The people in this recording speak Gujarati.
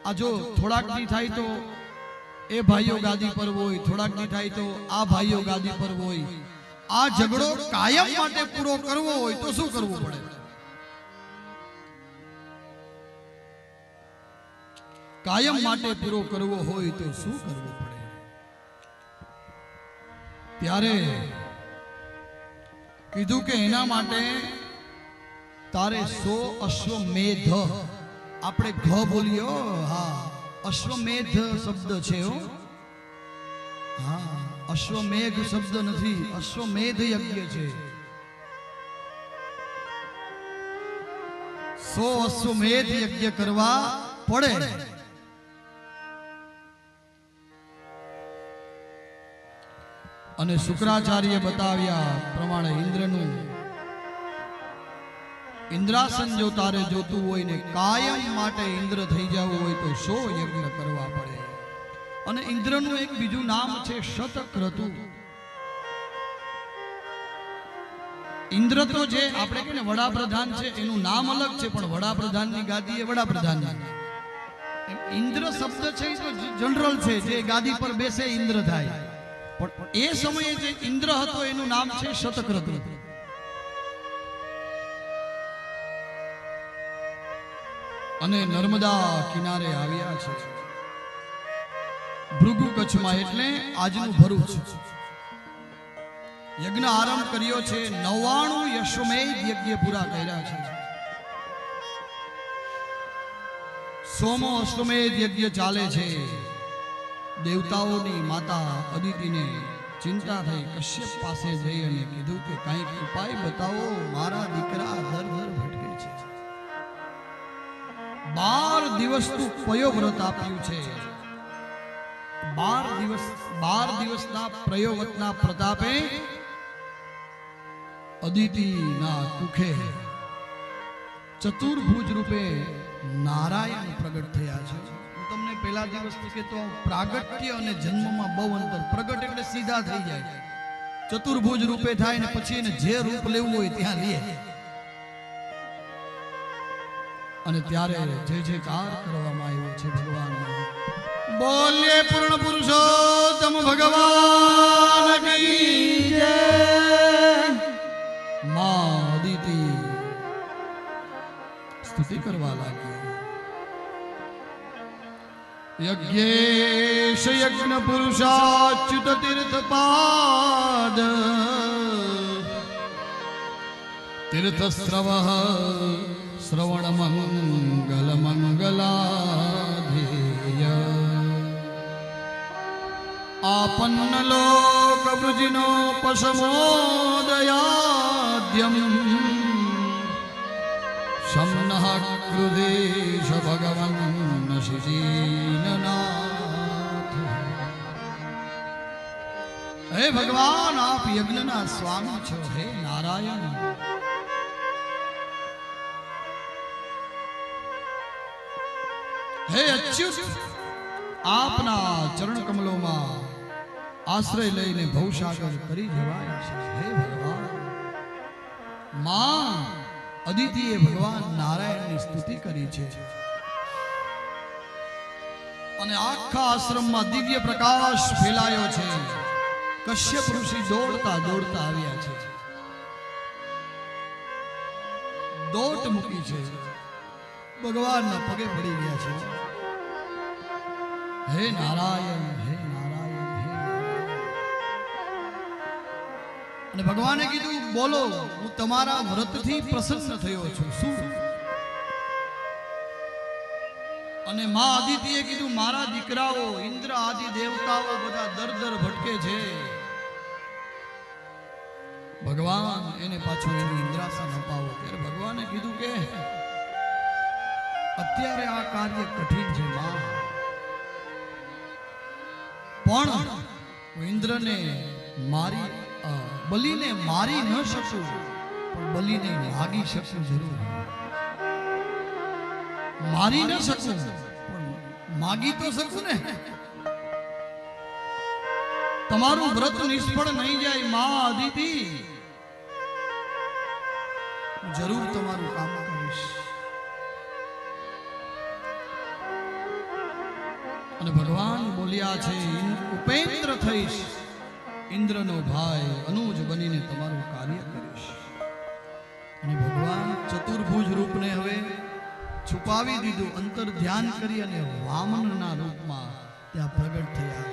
આ જો થોડાક દી થાય તો એ ભાઈઓ ગાદી પર હોય, થોડાક દી થાય તો આ ભાઈઓ ગાદી પર હોય. આ ઝઘડો કાયમ માટે પૂરો કરવો હોય તો શું કરવું પડે? કાયમ માટે પૂરો કરવો હોય તો શું કરવું પડે? ત્યારે કીધું કે એના માટે તારે 100 અશ્વમેધ, આપણે ઘ બોલીએ, હા અશ્વમેધ શબ્દ છે હો, હા અશ્વમેઘ શબ્દ નથી, અશ્વમેધ યજ્ઞ છે. 100 અશ્વમેધ યજ્ઞ કરવા પડે. અને શુક્રાચાર્ય બતાવ્યા પ્રમાણે ઇન્દ્રનું ઇન્દ્રાસન જો તારે જોતું હોય ને કાયમ માટે ઇન્દ્ર થઈ જવું હોય તો 100 યજ્ઞ કરવા પડે. અને ઇન્દ્રનું એક બીજું નામ છે શતક્રતુ. ઇન્દ્ર તો જે આપણે કહીએ ને વડાપ્રધાન છે એનું નામ અલગ છે, પણ વડાપ્રધાનની ગાદી એ વડાપ્રધાનની. ઇન્દ્ર શબ્દ છે એ તો જનરલ છે, જે ગાદી પર બેસે ઇન્દ્ર થાય. પણ એ સમયે જે ઇન્દ્ર હતો એનું નામ છે શતક્રતુ. અને નર્મદા કિનારે આવ્યા છે, ભૃગુ કચ્છમાં, એટલે આજનું ભરૂચ. યજ્ઞ આરંભ કર્યો છે, 99 અશ્વમેધ યજ્ઞ પૂરા કર્યા છે. 100મો અશ્વમેધ યજ્ઞ ચાલે છે. દેવતાઓની માતા અદિતિને ચિંતા થઈ, કશ્યપ પાસે જઈ અને કીધું કે કંઈક ઉપાય બતાવો, મારા દીકરા ધર ધર ભટકે છે. 12 દિવસનું પયોવ્રત આપ્યું છે. 12 દિવસના પ્રયોવ્રતના પ્રતાપે અદિતિના કુખે ચતુર્ભુજ રૂપે નારાયણ પ્રગટ થયા છે. હું તમને પહેલા દિવસથી કહેતો, પ્રાગટ્ય અને જન્મમાં બહુ અંતર. પ્રગટ એટલે સીધા થઈ જાય, ચતુર્ભુજ રૂપે થાય ને પછી એને જે રૂપ લેવું હોય ત્યાં લે. અને ત્યારે જે જે કાર કરવામાં આવ્યો છે ભગવાન. બોલે પૂર્ણ પુરુષોત્તમ ભગવાન કી જય. માં અદિતિ સ્તુતિ કરવા લાગી. યજ્ઞેશ યજ્ઞ પુરુષાચ્યુત તીર્થપાદ તીર્થસ્રવ શ્રવણ મંગલ મંગલાધેય. આપન્ન લોક વૃજિનો પશમોદયાદ્યમ શમનઃ કૃદેશ ભગવન શ્રીજીનનાથ. હે ભગવાન, આપ યજ્ઞના સ્વામી છો. હે નારાયણ, હે અચ્યુત, આપના ચરણ કમલોમાં આશ્રય લઈને ભવસાગર કરી જવાય છે. હે ભગવાન. માં અદિતિએ ભગવાન નારાયણની સ્તુતિ કરી છે. અને આખા આશ્રમમાં દિવ્ય પ્રકાશ ફેલાયો છે. કશ્યપ ઋષિ દોડતા દોડતા આવ્યા છે, દોટ મૂકી છે, ભગવાનના પગે પડી ગયા છે. હે નારાયણ, હે નારાયણ, હે નારાયણ. અને ભગવાને કીધું, બોલો, હું તમારા વ્રતથી પ્રસન્ન થયો છું. શું? અને માં અદિતિએ કીધું, મારા દીકરાઓ ઇન્દ્ર આદિ દેવતાઓ બધા દર દર ભટકે છે. ભગવાન એને પાછું એનું ઇન્દ્રાસન અપાવો. ત્યારે ભગવાને કીધું કે અત્યારે આ કાર્ય કઠિન છે માં, પણ હું ઇન્દ્રને મારી બલિને મારી ન શકું, પણ બલિને માગી શકું જરૂર. મારી ન શકું પણ માગી તો શકું ને. તમારું વ્રત નિષ્ફળ નહીં જાય માં અદિતિ, જરૂર તમારું કામ કરીશ. અને ભગવાન બોલ્યા છે, ઉપેન્દ્ર થઈશ, ઇન્દ્રનો ભાઈ અનુજ બનીને તમારું કાર્ય કરીશ. અને ભગવાન ચતુર્ભુજ રૂપને હવે છુપાવી દીધું, અંતર ધ્યાન કરી અને વામનના રૂપમાં ત્યાં પ્રગટ થયા.